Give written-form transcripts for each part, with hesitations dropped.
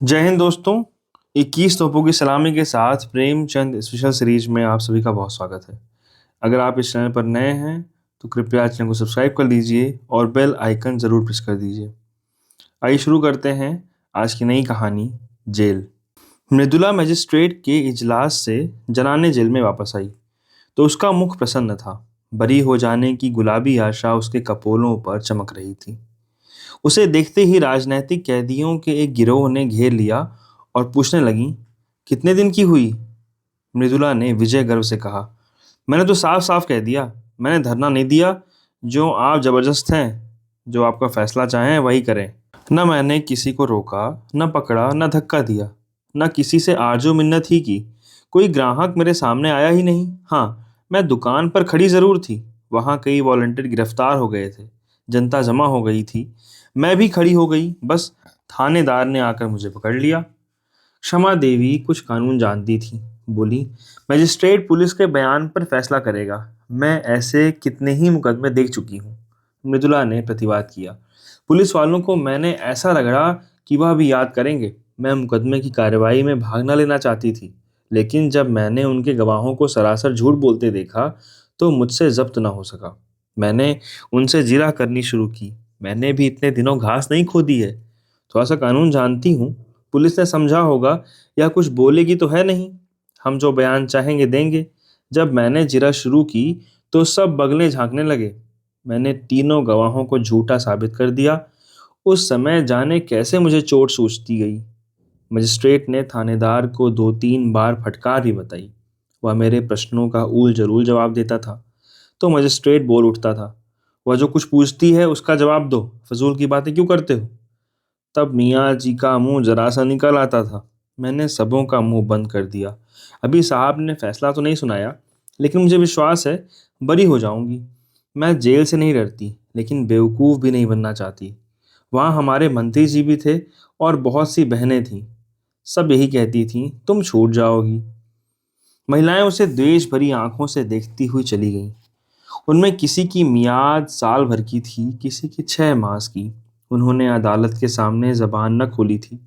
जय हिंद दोस्तों। 21 तोपों की सलामी के साथ प्रेमचंद स्पेशल सीरीज में आप सभी का बहुत स्वागत है। अगर आप इस चैनल पर नए हैं तो कृपया चैनल को सब्सक्राइब कर लीजिए और बेल आइकन ज़रूर प्रेस कर दीजिए। आइए शुरू करते हैं आज की नई कहानी, जेल। मृदुला मजिस्ट्रेट के इजलास से जनाने जेल में वापस आई तो उसका मुख प्रसन्न था। बरी हो जाने की गुलाबी आशा उसके कपोलों पर चमक रही थी। उसे देखते ही राजनैतिक कैदियों के एक गिरोह ने घेर लिया और पूछने लगी, कितने दिन की हुई? मृदुला ने विजय गर्व से कहा, मैंने तो साफ साफ कह दिया, मैंने धरना नहीं दिया। जो आप जबरदस्त हैं, जो आपका फैसला चाहें वही करें। न मैंने किसी को रोका, न पकड़ा, न धक्का दिया, न किसी से आरजू मिन्नत ही की। कोई ग्राहक मेरे सामने आया ही नहीं। हाँ, मैं दुकान पर खड़ी जरूर थी। वहां कई वॉलंटियर गिरफ्तार हो गए थे, जनता जमा हो गई थी, मैं भी खड़ी हो गई। बस थानेदार ने आकर मुझे पकड़ लिया। क्षमा देवी कुछ कानून जानती थी। बोली, मजिस्ट्रेट पुलिस के बयान पर फैसला करेगा। मैं ऐसे कितने ही मुकदमे देख चुकी हूँ। मृदुला ने प्रतिवाद किया। पुलिस वालों को मैंने ऐसा रगड़ा कि वह भी याद करेंगे। मैं मुकदमे की कार्रवाई में भाग न लेना चाहती थी, लेकिन जब मैंने उनके गवाहों को सरासर झूठ बोलते देखा तो मुझसे जब्त न हो सका। मैंने उनसे जिरह करनी शुरू की। मैंने भी इतने दिनों घास नहीं खोदी है। थोड़ा सा कानून जानती हूँ। पुलिस ने समझा होगा या कुछ बोलेगी तो है नहीं। हम जो बयान चाहेंगे देंगे। जब मैंने जिरह शुरू की तो सब बगलें झांकने लगे। मैंने तीनों गवाहों को झूठा साबित कर दिया। उस समय जाने कैसे मुझे चोट सूझती गई। मजिस्ट्रेट ने थानेदार को 2-3 बार फटकार भी बताई। वह मेरे प्रश्नों का ऊल जरूर जवाब देता था तो मजिस्ट्रेट बोल उठता था, वह जो कुछ पूछती है उसका जवाब दो, फजूल की बातें क्यों करते हो? तब मियाँ जी का मुंह जरा सा निकल आता था। मैंने सबों का मुंह बंद कर दिया। अभी साहब ने फैसला तो नहीं सुनाया, लेकिन मुझे विश्वास है बरी हो जाऊंगी। मैं जेल से नहीं डरती, लेकिन बेवकूफ़ भी नहीं बनना चाहती। वहाँ हमारे मंत्री जी भी थे और बहुत सी बहनें थीं। सब यही कहती थीं, तुम छूट जाओगी। महिलाएं उसे द्वेष भरी आंखों से देखती हुई चली गईं। उनमें किसी की मियाद साल भर की थी, किसी की 6 मास की। उन्होंने अदालत के सामने जबान न खोली थी।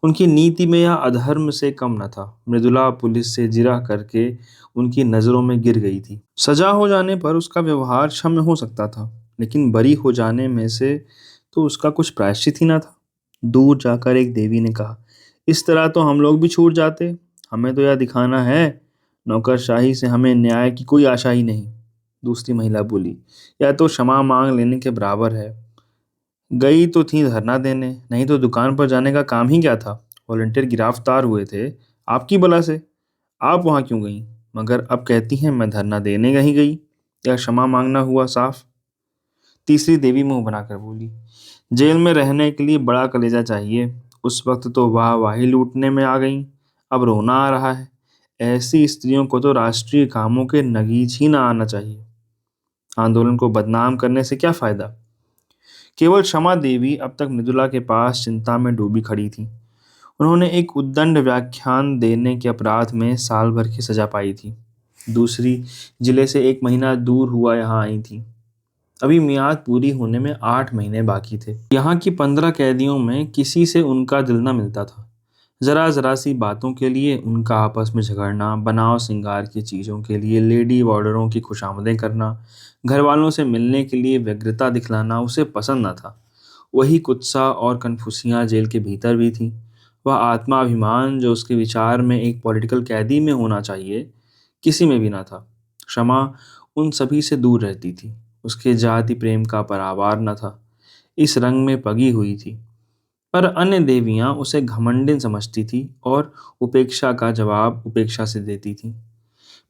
उनकी नीति में यह अधर्म से कम न था। मृदुला पुलिस से जिरह करके उनकी नज़रों में गिर गई थी। सजा हो जाने पर उसका व्यवहार क्षम्य हो सकता था, लेकिन बरी हो जाने में से तो उसका कुछ प्रायश्चित ही न था। दूर जाकर एक देवी ने कहा, इस तरह तो हम लोग भी छूट जाते। हमें तो यह दिखाना है नौकरशाही से हमें न्याय की कोई आशा ही नहीं। दूसरी महिला बोली, यह तो क्षमा मांग लेने के बराबर है। गई तो थी धरना देने, नहीं तो दुकान पर जाने का काम ही क्या था? वॉलंटियर गिरफ्तार हुए थे आपकी बला से। आप वहां क्यों गई? मगर अब कहती हैं मैं धरना देने नहीं गई। यह क्षमा मांगना हुआ साफ। तीसरी देवी मुंह बनाकर बोली, जेल में रहने के लिए बड़ा कलेजा चाहिए। उस वक्त तो वाहवाही लूटने में आ गई, अब रोना आ रहा है। ऐसी स्त्रियों को तो राष्ट्रीय कामों के नगीज ही ना आना चाहिए। आंदोलन को बदनाम करने से क्या फायदा? केवल क्षमा देवी अब तक मृदुला के पास चिंता में डूबी खड़ी थी। उन्होंने एक उद्दंड व्याख्यान देने के अपराध में साल भर की सजा पाई थी। दूसरी जिले से 1 महीना दूर हुआ यहाँ आई थी। अभी मियाद पूरी होने में 8 महीने बाकी थे। यहाँ की 15 कैदियों में किसी से उनका दिल न मिलता था। जरा जरा सी बातों के लिए उनका आपस में झगड़ना, बनाव सिंगार की चीज़ों के लिए लेडी वार्डरों की खुशामदें करना, घर वालों से मिलने के लिए व्यग्रता दिखलाना उसे पसंद न था। वही कुत्सा और कनफुसियाँ जेल के भीतर भी थी। वह आत्माभिमान जो उसके विचार में एक पॉलिटिकल कैदी में होना चाहिए, किसी में भी ना था। क्षमा उन सभी से दूर रहती थी। उसके जाति प्रेम का परावार न था, इस रंग में पगी हुई थी। पर अन्य देवियां उसे घमंडिन समझती थी और उपेक्षा का जवाब उपेक्षा से देती थी।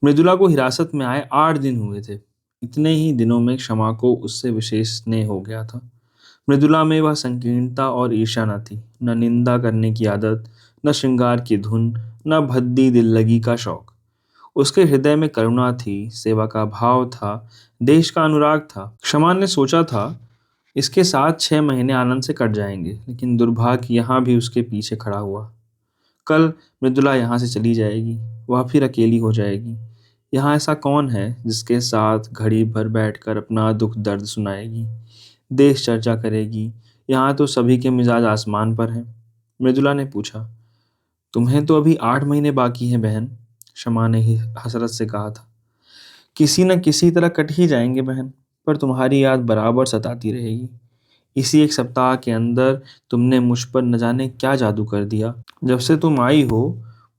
मृदुला को हिरासत में आए 8 दिन हुए थे। इतने ही दिनों में क्षमा को उससे विशेष स्नेह हो गया था। मृदुला में वह संकीर्णता और ईर्ष्या न थी, न निंदा करने की आदत, न श्रृंगार की धुन, न भद्दी दिल लगी का शौक। उसके हृदय में करुणा थी, सेवा का भाव था, देश का अनुराग था। क्षमा ने सोचा था इसके साथ 6 महीने आनंद से कट जाएंगे, लेकिन दुर्भाग्य यहाँ भी उसके पीछे खड़ा हुआ। कल मृदुला यहाँ से चली जाएगी, वह फिर अकेली हो जाएगी। यहाँ ऐसा कौन है जिसके साथ घड़ी भर बैठकर अपना दुख दर्द सुनाएगी, देश चर्चा करेगी? यहाँ तो सभी के मिजाज आसमान पर हैं। मृदुला ने पूछा। तुम्हें तो अभी 8 महीने बाकी हैं बहन, क्षमा ने ही हसरत से कहा था। किसी न किसी तरह कट ही जाएंगे बहन, पर तुम्हारी याद बराबर सताती रहेगी। इसी एक सप्ताह के अंदर तुमने मुझ पर न जाने क्या जादू कर दिया। जब से तुम आई हो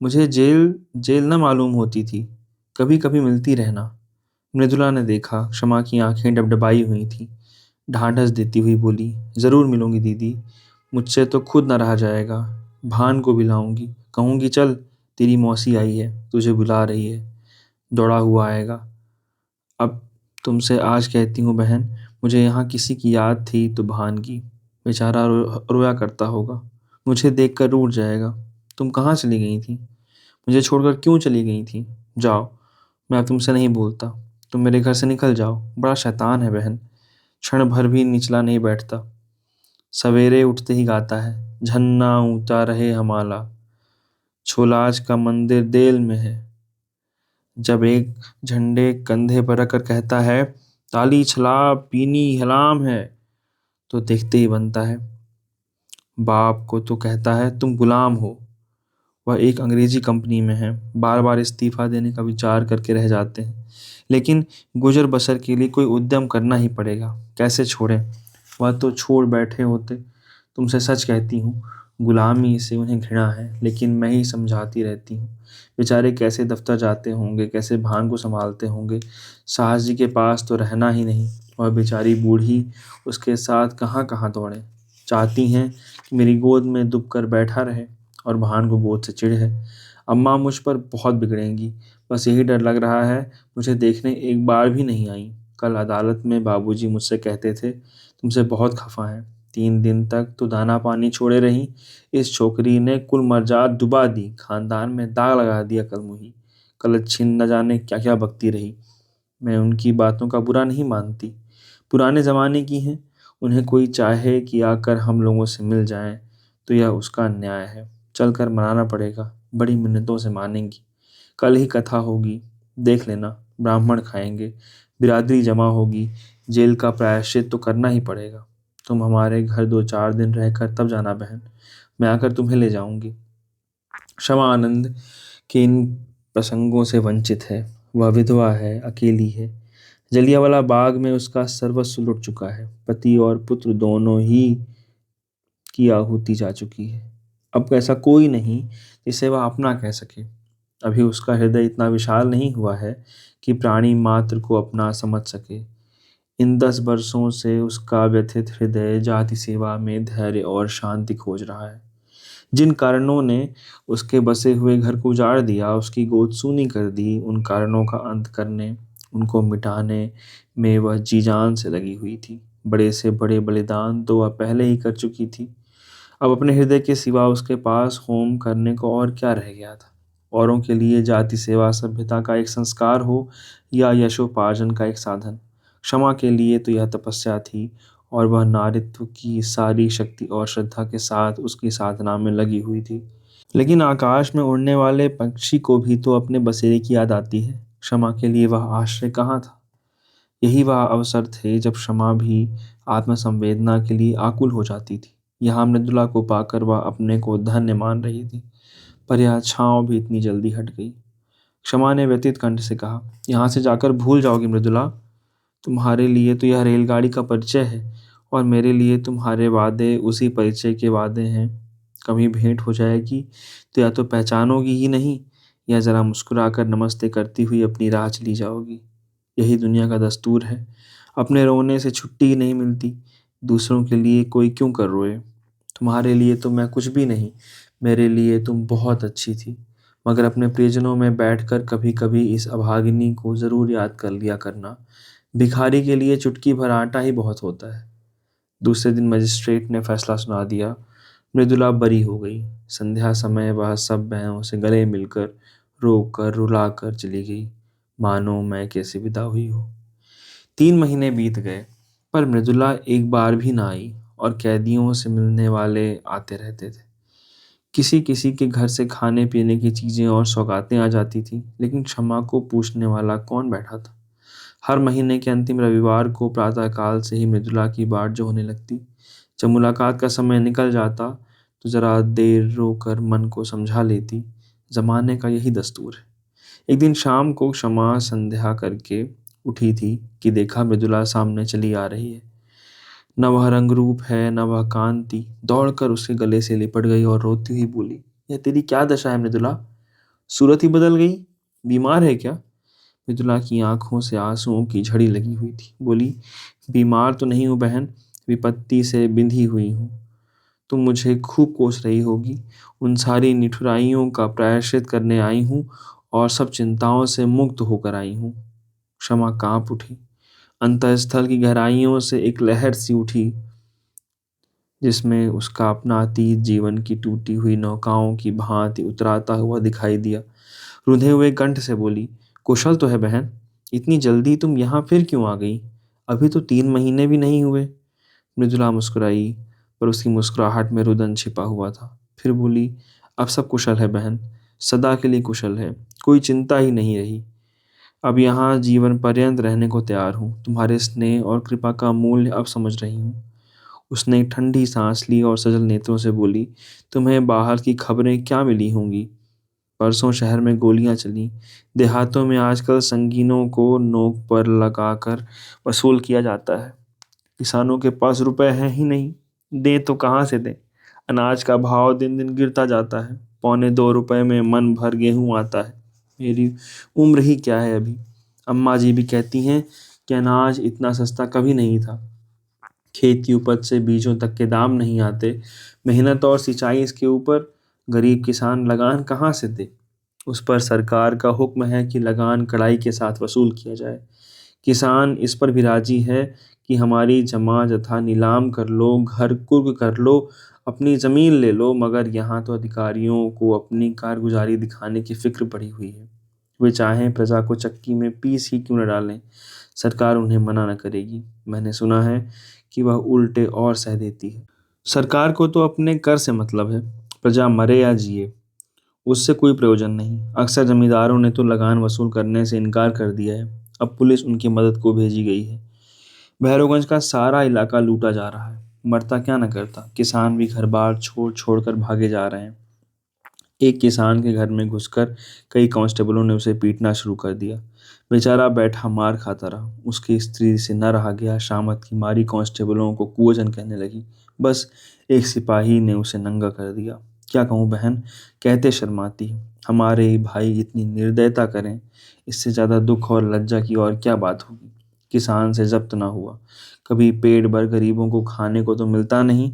मुझे जेल जेल न मालूम होती थी। कभी कभी मिलती रहना। मृदुला ने देखा क्षमा की आंखें डबडबाई हुई थी। ढांढस देती हुई बोली, जरूर मिलूंगी दीदी। मुझसे तो खुद न रहा जाएगा। भान को भी लाऊंगी, कहूंगी चल तेरी मौसी आई है, तुझे बुला रही है। दौड़ा हुआ आएगा। अब तुमसे आज कहती हूँ बहन, मुझे यहाँ किसी की याद थी तो भान की। बेचारा रोया करता होगा, मुझे देखकर रूठ जाएगा। तुम कहाँ चली गई थी? मुझे छोड़कर क्यों चली गई थी? जाओ, मैं अब तुमसे नहीं बोलता। तुम मेरे घर से निकल जाओ। बड़ा शैतान है बहन, क्षण भर भी निचला नहीं बैठता। सवेरे उठते ही गाता है, झन्ना ऊंचा रहे हमारा, छोलाज का मंदिर देल में है। जब एक झंडे कंधे पर रखकर कहता है, ताली छला पीनी हलाम है, तो देखते ही बनता है। बाप को तो कहता है तुम गुलाम हो। वह एक अंग्रेजी कंपनी में है, बार बार इस्तीफा देने का विचार करके रह जाते हैं, लेकिन गुजर बसर के लिए कोई उद्यम करना ही पड़ेगा। कैसे छोड़ें? वह तो छोड़ बैठे होते। तुमसे सच कहती हूँ, गुलामी से उन्हें घृणा है, लेकिन मैं ही समझाती रहती हूँ। बेचारे कैसे दफ्तर जाते होंगे, कैसे भान को संभालते होंगे। साहस जी के पास तो रहना ही नहीं। वह बेचारी बूढ़ी उसके साथ कहाँ कहाँ दौड़े। चाहती हैं कि मेरी गोद में दुब कर बैठा रहे और भान को गोद से चिढ़ है। अम्मा मुझ पर बहुत बिगड़ेंगी, बस यही डर लग रहा है। मुझे देखने एक बार भी नहीं आई। कल अदालत में बाबूजी मुझसे कहते थे, तुमसे बहुत खफा हैं। 3 दिन तक तो दाना पानी छोड़े रही। इस छोकरी ने कुल मर्जाद डुबा दी, खानदान में दाग लगा दिया। कल मुही कल छिन न जाने क्या क्या बकती रही। मैं उनकी बातों का बुरा नहीं मानती, पुराने जमाने की हैं। उन्हें कोई चाहे कि आकर हम लोगों से मिल जाएं तो यह उसका न्याय है। चलकर मनाना पड़ेगा, बड़ी मिन्नतों से मानेंगी। कल ही कथा होगी, देख लेना। ब्राह्मण खाएंगे, बिरादरी जमा होगी। जेल का प्रायश्चित तो करना ही पड़ेगा। तुम हमारे घर 2-4 दिन रहकर तब जाना बहन, मैं आकर तुम्हें ले जाऊंगी। क्षमा आनंद के इन प्रसंगों से वंचित है। वह विधवा है, अकेली है। जलियांवाला बाग में उसका सर्वस्व लुट चुका है। पति और पुत्र दोनों ही की आहुति जा चुकी है। अब ऐसा कोई नहीं जिसे वह अपना कह सके। अभी उसका हृदय इतना विशाल नहीं हुआ है कि प्राणी मात्र को अपना समझ सके। इन 10 वर्षों से उसका व्यथित हृदय जाति सेवा में धैर्य और शांति खोज रहा है। जिन कारणों ने उसके बसे हुए घर को उजाड़ दिया, उसकी गोद सूनी कर दी, उन कारणों का अंत करने, उनको मिटाने में वह जी जान से लगी हुई थी। बड़े से बड़े बलिदान तो वह पहले ही कर चुकी थी। अब अपने हृदय के सिवा उसके पास होम करने को और क्या रह गया था? औरों के लिए जाति सेवा सभ्यता का एक संस्कार हो या यशोपार्जन का एक साधन, क्षमा के लिए तो यह तपस्या थी। और वह नारित्व की सारी शक्ति और श्रद्धा के साथ उसकी साधना में लगी हुई थी। लेकिन आकाश में उड़ने वाले पक्षी को भी तो अपने बसेरे की याद आती है। क्षमा के लिए वह आश्रय कहाँ था? यही वह अवसर थे जब क्षमा भी आत्मसंवेदना के लिए आकुल हो जाती थी। यहाँ मृदुला को पाकर वह अपने को धन्य मान रही थी, पर यह छाँव भी इतनी जल्दी हट गई। क्षमा ने व्यथित कंठ से कहा, यहाँ से जाकर भूल जाओगी मृदुला। तुम्हारे लिए तो यह रेलगाड़ी का परिचय है और मेरे लिए तुम्हारे वादे उसी परिचय के वादे हैं। कभी भेंट हो जाएगी तो या तो पहचानोगी ही नहीं, या जरा मुस्कुराकर नमस्ते करती हुई अपनी राह चली जाओगी। यही दुनिया का दस्तूर है। अपने रोने से छुट्टी ही नहीं मिलती, दूसरों के लिए कोई क्यों कर रोए। तुम्हारे लिए तो मैं कुछ भी नहीं, मेरे लिए तुम बहुत अच्छी थी। मगर अपने प्रियजनों में बैठकर कभी कभी इस अभागिनी को जरूर याद कर लिया करना। भिखारी के लिए चुटकी भर आटा ही बहुत होता है। दूसरे दिन मजिस्ट्रेट ने फैसला सुना दिया। मृदुला बरी हो गई। संध्या समय वह सब बहनों से गले मिलकर रोक कर रुला कर चली गई, मानो मैं कैसे विदा हुई हो। 3 महीने बीत गए, पर मृदुला एक बार भी ना आई और कैदियों से मिलने वाले आते रहते थे। किसी किसी के घर से खाने पीने की चीजें और सौगातें आ जाती थी, लेकिन क्षमा को पूछने वाला कौन बैठा था? हर महीने के अंतिम रविवार को प्रातःकाल से ही मृदुला की बाट जो होने लगती। जब मुलाकात का समय निकल जाता तो जरा देर रोकर मन को समझा लेती। जमाने का यही दस्तूर है। एक दिन शाम को क्षमा संध्या करके उठी थी कि देखा मृदुला सामने चली आ रही है। न वह रंग रूप है न वह कांति। दौड़कर उसके गले से लिपट गई और रोती हुई बोली, यह तेरी क्या दशा है मृदुला? सूरत ही बदल गई। बीमार है क्या? मृदुला की आंखों से आंसुओं की झड़ी लगी हुई थी। बोली, बीमार तो नहीं हूं बहन, विपत्ति से बिंधी हुई हूं। तुम मुझे खूब कोस रही होगी। उन सारी निठुराइयों का प्रायश्चित करने आई हूं और सब चिंताओं से मुक्त होकर आई हूं। क्षमा कांप उठी। अंतःस्थल की गहराइयों से एक लहर सी उठी जिसमें उसका अपना अतीत जीवन की टूटी हुई नौकाओं की भांति उतराता हुआ दिखाई दिया। रुंधे हुए कंठ से बोली, कुशल तो है बहन? इतनी जल्दी तुम यहाँ फिर क्यों आ गई? अभी तो 3 महीने भी नहीं हुए। मृदुला मुस्कुराई, पर उसकी मुस्कुराहट में रुदन छिपा हुआ था। फिर बोली, अब सब कुशल है बहन, सदा के लिए कुशल है। कोई चिंता ही नहीं रही। अब यहाँ जीवन पर्यंत रहने को तैयार हूँ। तुम्हारे स्नेह और कृपा का मूल्य अब समझ रही हूँ। उसने एक ठंडी सांस ली और सजल नेत्रों से बोली, तुम्हें बाहर की खबरें क्या मिली होंगी? परसों शहर में गोलियां चली। देहातों में आजकल संगीनों को नोक पर लगाकर वसूल किया जाता है। किसानों के पास रुपए हैं ही नहीं, दे तो कहाँ से दें? अनाज का भाव दिन दिन गिरता जाता है। 1.25 रुपए में मन भर गेहूं आता है। मेरी उम्र ही क्या है अभी। अम्मा जी भी कहती हैं कि अनाज इतना सस्ता कभी नहीं था। खेत की उपज से बीजों तक के दाम नहीं आते। मेहनत और सिंचाई इसके ऊपर, गरीब किसान लगान कहाँ से दे? उस पर सरकार का हुक्म है कि लगान कड़ाई के साथ वसूल किया जाए। किसान इस पर भी राजी है कि हमारी जमा जथा नीलाम कर लो, घर कुर्क कर लो, अपनी जमीन ले लो, मगर यहाँ तो अधिकारियों को अपनी कारगुजारी दिखाने की फिक्र पड़ी हुई है। वे चाहें प्रजा को चक्की में पीस ही क्यों न डालें, सरकार उन्हें मना न करेगी। मैंने सुना है कि वह उल्टे और सह देती है। सरकार को तो अपने कर से मतलब है, प्रजा मरे या जिए उससे कोई प्रयोजन नहीं। अक्सर जमींदारों ने तो लगान वसूल करने से इनकार कर दिया है। अब पुलिस उनकी मदद को भेजी गई है। भैरवगंज का सारा इलाका लूटा जा रहा है। मरता क्या न करता। किसान भी घर बार छोड़ छोड़ कर भागे जा रहे हैं। एक किसान के घर में घुसकर कई कांस्टेबलों ने उसे पीटना शुरू कर दिया। बेचारा बैठा मार खाता रहा। उसकी स्त्री से न रहा गया। शामत की मारी कांस्टेबलों को कुवजन कहने लगी। बस एक सिपाही ने उसे नंगा कर दिया। क्या कहूँ बहन, कहते शर्माती है। हमारे भाई इतनी निर्दयता करें, इससे ज्यादा दुख और लज्जा की और क्या बात होगी। किसान से जब्त ना हुआ, कभी पेट भर गरीबों को खाने को तो मिलता नहीं।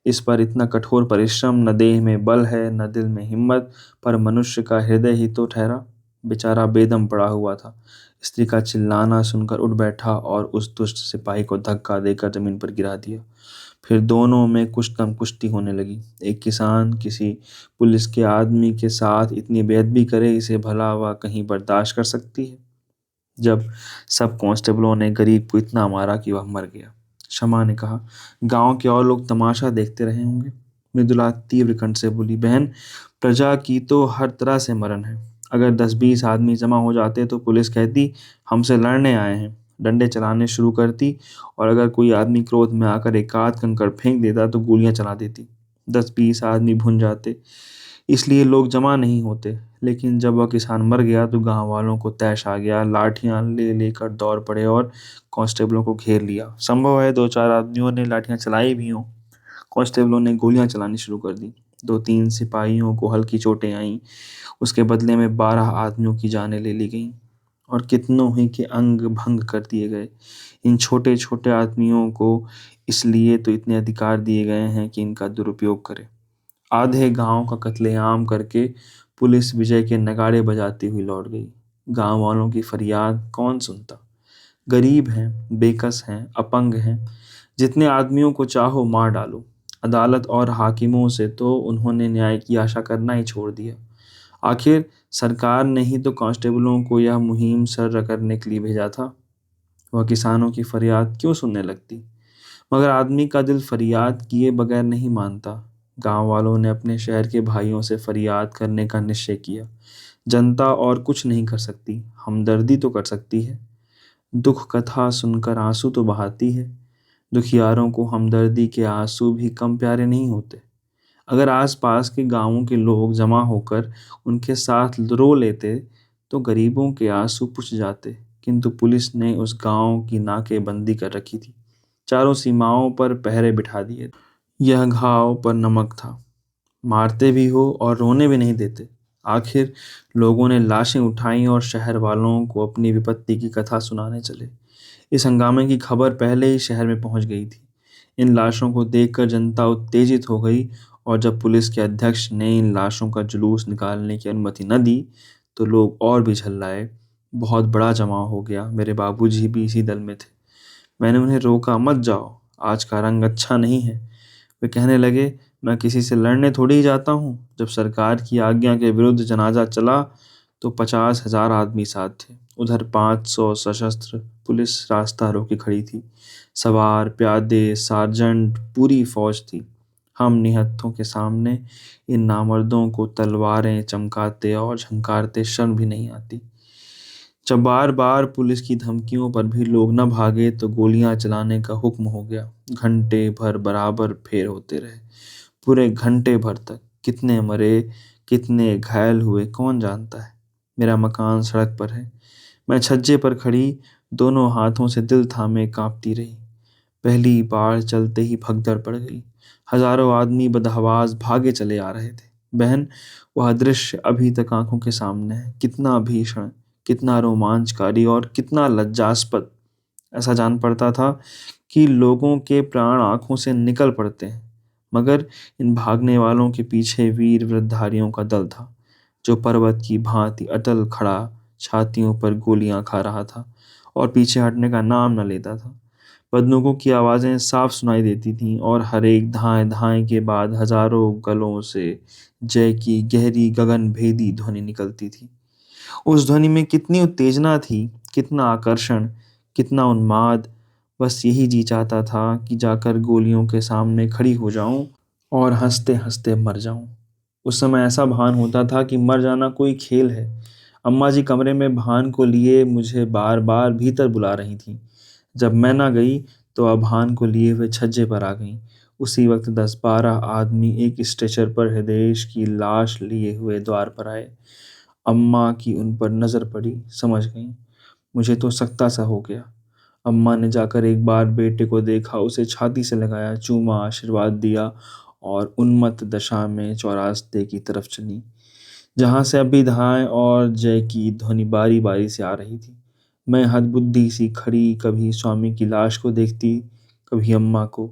इस पर इतना कठोर परिश्रम, न देह में बल है न दिल में हिम्मत, पर मनुष्य का हृदय ही तो ठहरा। बेचारा बेदम पड़ा हुआ था। स्त्री का चिल्लाना सुनकर उठ बैठा और उस दुष्ट सिपाही को धक्का देकर जमीन पर गिरा दिया। फिर दोनों में कुछ दम कुश्ती होने लगी। एक किसान किसी पुलिस के आदमी के साथ इतनी बेअदबी करे, इसे भला वह कहीं बर्दाश्त कर सकती है? जब सब कांस्टेबलों ने गरीब को इतना मारा कि वह मर गया। शमा ने कहा, गांव के और लोग तमाशा देखते रहे होंगे। मृदुला तीव्र कंठ से बोली, बहन, प्रजा की तो हर तरह से मरण है। अगर 10-20 आदमी जमा हो जाते तो पुलिस कहती हमसे लड़ने आए हैं, डंडे चलाने शुरू करती, और अगर कोई आदमी क्रोध में आकर एक आध कंकड़ फेंक देता तो गोलियां चला देती। 10-20 आदमी भुन जाते, इसलिए लोग जमा नहीं होते। लेकिन जब वह किसान मर गया तो गांव वालों को तैश आ गया। लाठियां ले लेकर दौड़ पड़े और कांस्टेबलों को घेर लिया। संभव है 2-4 आदमियों ने लाठियां चलाई भी हों। कांस्टेबलों ने गोलियां चलानी शुरू कर दी। 2-3 सिपाहियों को हल्की चोटें आईं। उसके बदले में 12 आदमियों की जानें ले ली गईं और कितनों ही के अंग भंग कर दिए गए। इन छोटे छोटे आदमियों को इसलिए तो इतने अधिकार दिए गए हैं कि इनका दुरुपयोग करें। आधे गांव का कत्लेआम करके पुलिस विजय के नगाड़े बजाती हुई लौट गई। गांव वालों की फरियाद कौन सुनता? गरीब हैं, बेकस हैं, अपंग हैं, जितने आदमियों को चाहो मार डालो। अदालत और हाकिमों से तो उन्होंने न्याय की आशा करना ही छोड़ दिया। आखिर सरकार ने ही तो कांस्टेबलों को यह मुहिम सर करने के लिए भेजा था। वह किसानों की फरियाद क्यों सुनने लगती? मगर आदमी का दिल फरियाद किए बगैर नहीं मानता। गांव वालों ने अपने शहर के भाइयों से फरियाद करने का निश्चय किया। जनता और कुछ नहीं कर सकती, हमदर्दी तो कर सकती है। दुख कथा सुनकर आंसू तो बहाती है। दुखियारों को हमदर्दी के आंसू भी कम प्यारे नहीं होते। अगर आसपास के गांवों के लोग जमा होकर उनके साथ रो लेते तो गरीबों के आंसू पुछ जाते, किंतु पुलिस ने उस गांव की नाकेबंदी कर रखी थी, चारों सीमाओं पर पहरे बिठा दिए। यह घाव पर नमक था, मारते भी हो और रोने भी नहीं देते। आखिर लोगों ने लाशें उठाई और शहर वालों को अपनी विपत्ति की कथा सुनाने चले। इस हंगामे की खबर पहले ही शहर में पहुंच गई थी। इन लाशों को देखकर जनता उत्तेजित हो गई, और जब पुलिस के अध्यक्ष ने इन लाशों का जुलूस निकालने की अनुमति न दी तो लोग और भी झल्लाए। बहुत बड़ा जमाव हो गया। मेरे बाबूजी भी इसी दल में थे। मैंने उन्हें रोका, मत जाओ, आज का रंग अच्छा नहीं है। वे कहने लगे, मैं किसी से लड़ने थोड़ी ही जाता हूँ। जब सरकार की आज्ञा के विरुद्ध जनाजा चला तो 50,000 आदमी साथ थे। उधर 500 सशस्त्र पुलिस रास्ता रोके खड़ी थी। सवार, प्यादे, सार्जेंट, पूरी फौज थी। हम निहत्थों के सामने इन नामर्दों को तलवारें चमकाते और झंकारते शर्म भी नहीं आती। जब बार बार पुलिस की धमकियों पर भी लोग न भागे तो गोलियां चलाने का हुक्म हो गया। घंटे भर बराबर फेर होते रहे, पूरे घंटे भर तक। कितने मरे, कितने घायल हुए, कौन जानता है। मेरा मकान सड़क पर है। मैं छज्जे पर खड़ी दोनों हाथों से दिल थामे कांपती रही। पहली बार चलते ही भगदड़ पड़ गई। हजारों आदमी बदहवास भागे चले आ रहे थे। बहन, वह दृश्य अभी तक आंखों के सामने है। कितना भीषण, कितना रोमांचकारी और कितना लज्जास्पद। ऐसा जान पड़ता था कि लोगों के प्राण आंखों से निकल पड़ते हैं। मगर इन भागने वालों के पीछे वीर वृद्धधारियों का दल था, जो पर्वत की भांति अटल खड़ा छातियों पर गोलियां खा रहा था और पीछे हटने का नाम न लेता था। बंदूकों की आवाजें साफ सुनाई देती थीं और हर एक धाए धाए के बाद हजारों गलों से जय की गहरी गगन भेदी ध्वनि निकलती थी। उस ध्वनि में कितनी उत्तेजना थी, कितना आकर्षण, कितना उन्माद। बस यही जी चाहता था कि जाकर गोलियों के सामने खड़ी हो जाऊं और हंसते हंसते मर जाऊं। उस समय ऐसा भान होता था कि मर जाना कोई खेल है। अम्मा जी कमरे में भान को लिए मुझे बार बार भीतर बुला रही थीं। जब मैं ना गई तो अभान को लिए हुए छज्जे पर आ गईं। उसी वक्त 10-12 आदमी एक स्ट्रेचर पर हृदयेश की लाश लिए हुए द्वार पर आए। अम्मा की उन पर नजर पड़ी, समझ गईं। मुझे तो सकता सा हो गया। अम्मा ने जाकर एक बार बेटे को देखा, उसे छाती से लगाया, चूमा, आशीर्वाद दिया और उन्मत्त दशा में चौरास्ते की तरफ चली, जहां से अभिधाएं और जय की ध्वनि बारी बारी से आ रही थी। मैं हदबुद्धि सी खड़ी, कभी स्वामी की लाश को देखती, कभी अम्मा को।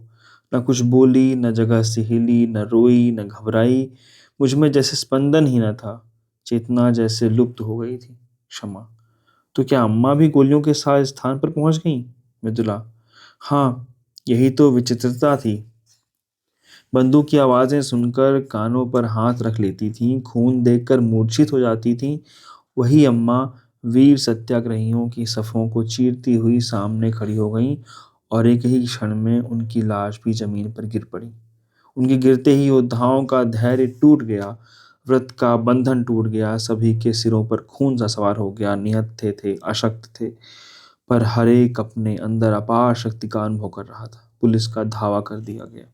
न कुछ बोली, न जगह से हिली, न रोई, न घबराई। मुझ में जैसे स्पंदन ही न था। चेतना जैसे लुप्त हो गई थी। क्षमा। तो क्या अम्मा भी गोलियों के साथ स्थान पर पहुंच गईं? मृदुला: हाँ, यही तो विचित्रता थी। बंदूक की आवाजें सुनकर कानों पर हाथ रख लेती थीं, खून देखकर मूर्छित हो जाती थीं। वही अम्मा वीर सत्याग्रहियों की सफों को चीरती हुई सामने खड़ी हो गईं और एक ही क्षण में उनकी लाश भी जमीन पर गिर पड़ी। उनके गिरते ही योद्धाओं का धैर्य टूट गया, व्रत का बंधन टूट गया, सभी के सिरों पर खून सा सवार हो गया। निहत्थे थे, अशक्त थे, पर हर एक अपने अंदर अपार शक्ति का अनुभव कर रहा था। पुलिस का धावा कर दिया गया।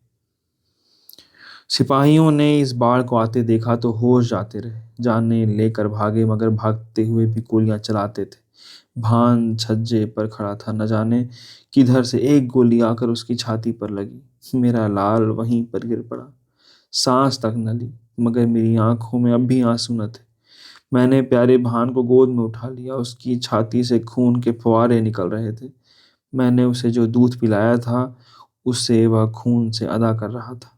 सिपाहियों ने इस बाढ़ को आते देखा तो होश जाते रहे, जाने लेकर भागे, मगर भागते हुए भी गोलियां चलाते थे। भान छज्जे पर खड़ा था, न जाने किधर से एक गोली आकर उसकी छाती पर लगी। मेरा लाल वहीं पर गिर पड़ा, सांस तक न ली, मगर मेरी आंखों में अब भी आंसू न थे। मैंने प्यारे भान को गोद में उठा लिया। उसकी छाती से खून के फुहारे निकल रहे थे। मैंने उसे जो दूध पिलाया था उसे वह खून से अदा कर रहा था।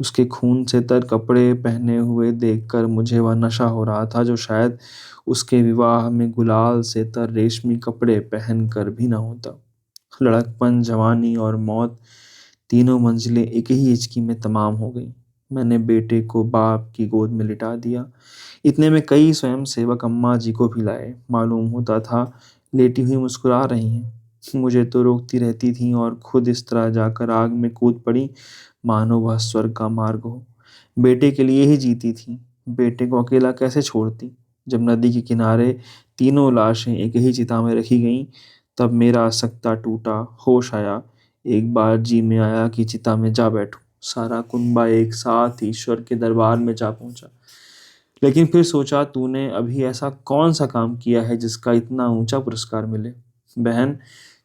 उसके खून से तर कपड़े पहने हुए देखकर मुझे वह नशा हो रहा था जो शायद उसके विवाह में गुलाल से तर रेशमी कपड़े पहन कर भी न होता। लड़कपन, जवानी और मौत, तीनों मंजिलें एक ही हिचकी में तमाम हो गई। मैंने बेटे को बाप की गोद में लिटा दिया। इतने में कई स्वयंसेवक अम्मा जी को भी लाए। मालूम होता था लेटी हुई मुस्कुरा रही हैं। मुझे तो रोकती रहती थीं और खुद इस तरह जाकर आग में कूद पड़ी मानो वह स्वर्ग का मार्ग हो। बेटे के लिए ही जीती थी, बेटे को अकेला कैसे छोड़ती। जब नदी के किनारे तीनों लाशें एक ही चिता में रखी गईं, तब मेरा सकता टूटा, होश आया। एक बार जी में आया कि चिता में जा बैठूं। सारा कुनबा एक साथ ईश्वर के दरबार में जा पहुंचा। लेकिन फिर सोचा, तूने अभी ऐसा कौन सा काम किया है जिसका इतना ऊंचा पुरस्कार मिले? बहन,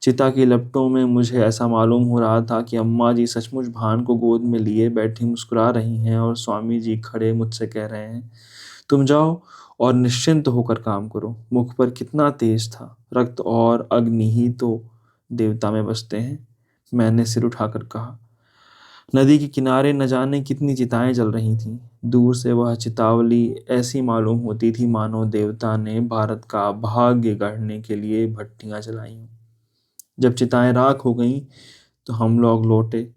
चिता की लपटों में मुझे ऐसा मालूम हो रहा था कि अम्मा जी सचमुच भान को गोद में लिए बैठी मुस्कुरा रही हैं और स्वामी जी खड़े मुझसे कह रहे हैं, तुम जाओ और निश्चिंत होकर काम करो। मुख पर कितना तेज था, रक्त और अग्नि ही तो देवता में बसते हैं। मैंने सिर उठाकर कहा। नदी के किनारे न जाने कितनी चिताएं जल रही थीं। दूर से वह चितावली ऐसी मालूम होती थी मानो देवता ने भारत का भाग्य गढ़ने के लिए भट्टियां जलाई हों। जब चिताएं राख हो गईं तो हम लोग लौटे,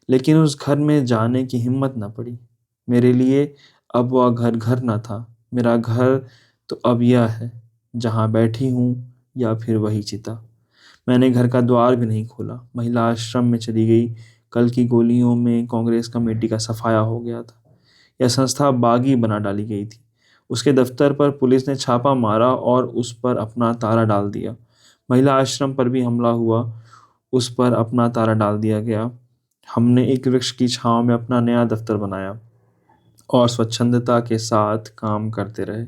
लेकिन उस घर में जाने की हिम्मत न पड़ी। मेरे लिए अब वह घर घर न था। मेरा घर तो अब यह है जहाँ बैठी हूँ, या फिर वही चिता। मैंने घर का द्वार भी नहीं खोला। महिला आश्रम में चली गई। कल की गोलियों में कांग्रेस कमेटी का सफाया हो गया था। यह संस्था बागी बना डाली गई थी। उसके दफ्तर पर पुलिस ने छापा मारा और उस पर अपना ताला डाल दिया। महिला आश्रम पर भी हमला हुआ, उस पर अपना ताला डाल दिया गया। हमने एक वृक्ष की छांव में अपना नया दफ्तर बनाया और स्वच्छंदता के साथ काम करते रहे।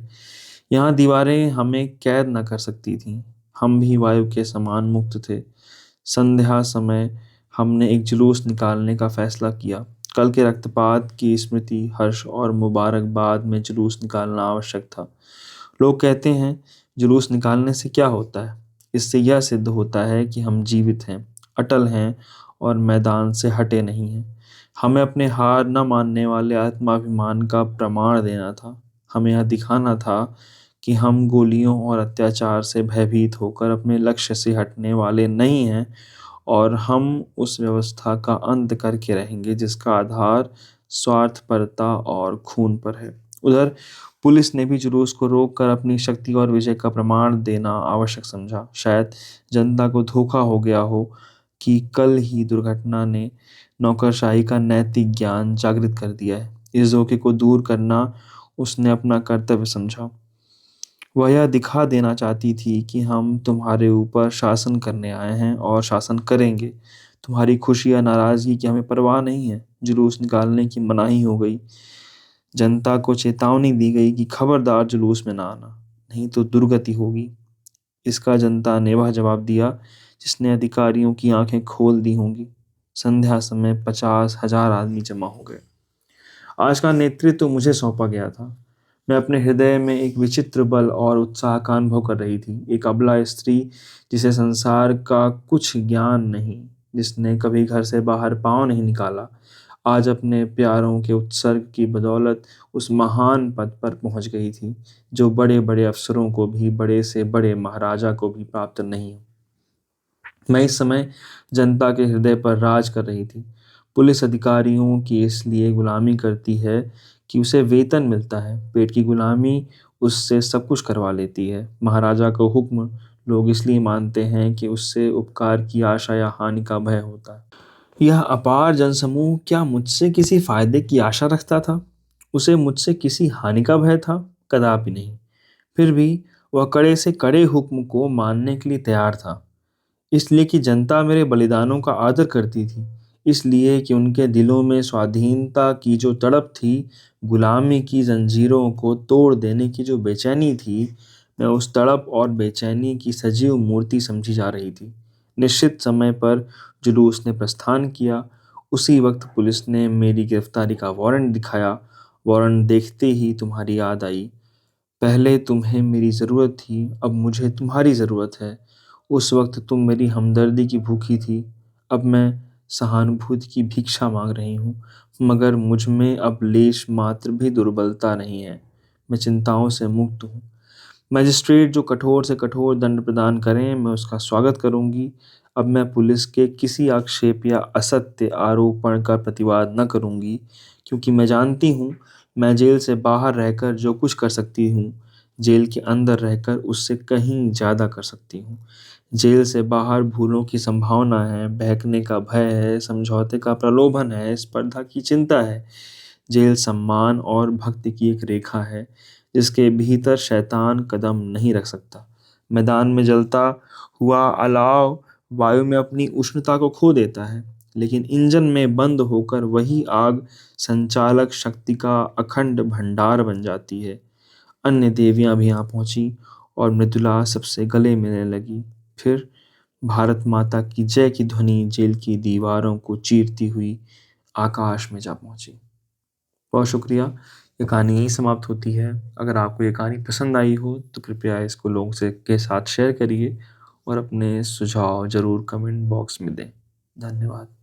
यहाँ दीवारें हमें कैद न कर सकती थीं। हम भी वायु के समान मुक्त थे। संध्या समय हमने एक जुलूस निकालने का फैसला किया। कल के रक्तपात की स्मृति, हर्ष और मुबारकबाद में जुलूस निकालना आवश्यक था। लोग कहते हैं, जुलूस निकालने से क्या होता है? इससे यह सिद्ध होता है कि हम जीवित हैं, अटल हैं और मैदान से हटे नहीं हैं। हमें अपने हार न मानने वाले आत्माभिमान का प्रमाण देना था। हमें यह दिखाना था कि हम गोलियों और अत्याचार से भयभीत होकर अपने लक्ष्य से हटने वाले नहीं हैं, और हम उस व्यवस्था का अंत करके रहेंगे जिसका आधार स्वार्थपरता और खून पर है। उधर पुलिस ने भी जुलूस को रोककर अपनी शक्ति और विजय का प्रमाण देना आवश्यक समझा। शायद जनता को धोखा हो गया हो कि कल ही दुर्घटना ने नौकरशाही का नैतिक ज्ञान जागृत कर दिया है। इस धोखे को दूर करना उसने अपना कर्तव्य समझा। वह यह दिखा देना चाहती थी कि हम तुम्हारे ऊपर शासन करने आए हैं और शासन करेंगे। तुम्हारी खुशी या नाराजगी की हमें परवाह नहीं है। जुलूस निकालने की मनाही हो गई। जनता को चेतावनी दी गई कि खबरदार जुलूस में ना आना, नहीं तो दुर्गति होगी। इसका जनता ने वह जवाब दिया जिसने अधिकारियों की आंखें खोल दी होंगी। संध्या समय 50,000 आदमी जमा हो गए। आज का नेतृत्व तो मुझे सौंपा गया था। मैं अपने हृदय में एक विचित्र बल और उत्साह का अनुभव कर रही थी। एक अबला स्त्री जिसे संसार का कुछ ज्ञान नहीं, जिसने कभी घर से बाहर पाँव नहीं निकाला, आज अपने प्यारों के उत्सर्ग की बदौलत उस महान पद पर पहुंच गई थी जो बड़े बड़े अफसरों को भी, बड़े से बड़े महाराजा को भी प्राप्त नहीं। मैं इस समय जनता के हृदय पर राज कर रही थी। पुलिस अधिकारियों की इसलिए गुलामी करती है कि उसे वेतन मिलता है। पेट की गुलामी उससे सब कुछ करवा लेती है। महाराजा को हुक्म लोग इसलिए मानते हैं कि उससे उपकार की आशा या हानि का भय होता है। यह अपार जनसमूह क्या मुझसे किसी फायदे की आशा रखता था? उसे मुझसे किसी हानि का भय था? कदापि नहीं। फिर भी वह कड़े से कड़े हुक्म को मानने के लिए तैयार था। इसलिए कि जनता मेरे बलिदानों का आदर करती थी, इसलिए कि उनके दिलों में स्वाधीनता की जो तड़प थी, गुलामी की जंजीरों को तोड़ देने की जो बेचैनी थी, मैं उस तड़प और बेचैनी की सजीव मूर्ति समझी जा रही थी। निश्चित समय पर जुलूस ने प्रस्थान किया। उसी वक्त पुलिस ने मेरी गिरफ्तारी का वारंट दिखाया। वारंट देखते ही तुम्हारी याद आई। पहले तुम्हें मेरी ज़रूरत थी, अब मुझे तुम्हारी ज़रूरत है। उस वक्त तुम मेरी हमदर्दी की भूखी थी, अब मैं सहानुभूति की भिक्षा मांग रही हूँ। मगर मुझ में अब लेश मात्र भी दुर्बलता नहीं है। मैं चिंताओं से मुक्त हूँ। मजिस्ट्रेट जो कठोर से कठोर दंड प्रदान करें, मैं उसका स्वागत करूंगी। अब मैं पुलिस के किसी आक्षेप या असत्य आरोपण का प्रतिवाद न करूंगी, क्योंकि मैं जानती हूँ मैं जेल से बाहर रहकर जो कुछ कर सकती हूँ, जेल के अंदर रहकर उससे कहीं ज़्यादा कर सकती हूँ। जेल से बाहर भूलों की संभावना है, बहकने का भय है, समझौते का प्रलोभन है, स्पर्धा की चिंता है। जेल सम्मान और भक्ति की एक रेखा है जिसके भीतर शैतान कदम नहीं रख सकता। मैदान में जलता हुआ अलाव वायु में अपनी उष्णता को खो देता है। लेकिन इंजन में बंद होकर वही आग संचालक शक्ति का अखंड भंडार बन जाती है। अन्य देवियां भी यहाँ पहुंची और मृदुला सबसे गले मिलने लगी। फिर भारत माता की जय की ध्वनि जेल की दीवारों को चीरती हुई आकाश में जा पहुंची। बहुत शुक्रिया। ये कहानी यहीं समाप्त होती है। अगर आपको ये कहानी पसंद आई हो तो कृपया इसको लोगों से के साथ शेयर करिए और अपने सुझाव ज़रूर कमेंट बॉक्स में दें। धन्यवाद।